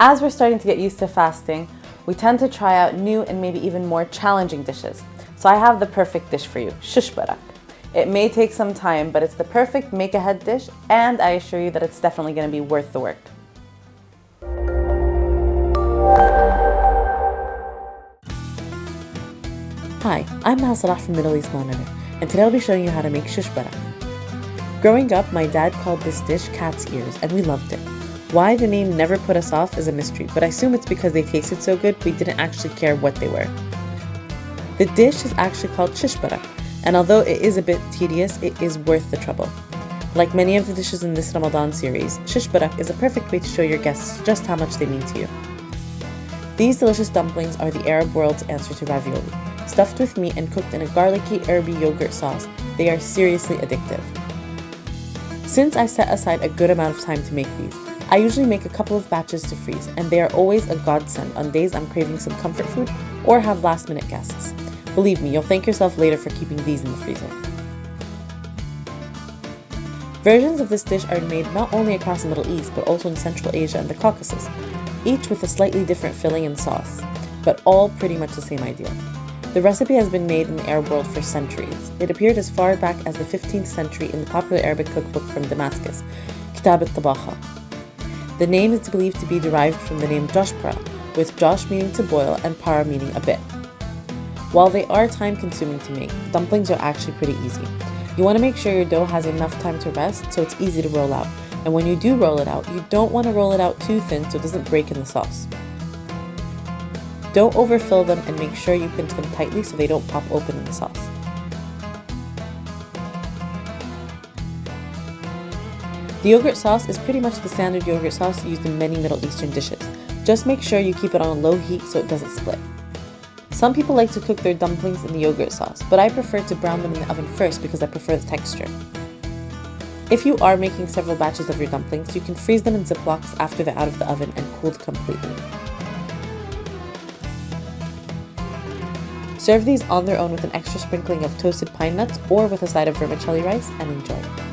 As we're starting to get used to fasting, we tend to try out new and maybe even more challenging dishes. So I have the perfect dish for you, Shish Barak. It may take some time, but it's the perfect make-ahead dish, and I assure you that it's definitely going to be worth the work. Hi, I'm Salah from Middle East Monitor, and today I'll be showing you how to make Shish Barak. Growing up, my dad called this dish cat's ears, and we loved it. Why the name never put us off is a mystery, but I assume it's because they tasted so good we didn't actually care what they were. The dish is actually called Shish Barak, and although it is a bit tedious, it is worth the trouble. Like many of the dishes in this Ramadan series, Shish Barak is a perfect way to show your guests just how much they mean to you. These delicious dumplings are the Arab world's answer to ravioli. Stuffed with meat and cooked in a garlicky, herby yogurt sauce, they are seriously addictive. Since I set aside a good amount of time to make these, I usually make a couple of batches to freeze, and they are always a godsend on days I'm craving some comfort food or have last-minute guests. Believe me, you'll thank yourself later for keeping these in the freezer. Versions of this dish are made not only across the Middle East, but also in Central Asia and the Caucasus, each with a slightly different filling and sauce, but all pretty much the same idea. The recipe has been made in the Arab world for centuries. It appeared as far back as the 15th century in the popular Arabic cookbook from Damascus, Kitab al-Tabakha. The name is believed to be derived from the name Joshpara, with Josh meaning to boil and para meaning a bit. While they are time-consuming to make, dumplings are actually pretty easy. You want to make sure your dough has enough time to rest so it's easy to roll out. And when you do roll it out, you don't want to roll it out too thin so it doesn't break in the sauce. Don't overfill them and make sure you pinch them tightly so they don't pop open in the sauce. The yogurt sauce is pretty much the standard yogurt sauce used in many Middle Eastern dishes. Just make sure you keep it on a low heat so it doesn't split. Some people like to cook their dumplings in the yogurt sauce, but I prefer to brown them in the oven first because I prefer the texture. If you are making several batches of your dumplings, you can freeze them in Ziplocs after they're out of the oven and cooled completely. Serve these on their own with an extra sprinkling of toasted pine nuts or with a side of vermicelli rice and enjoy.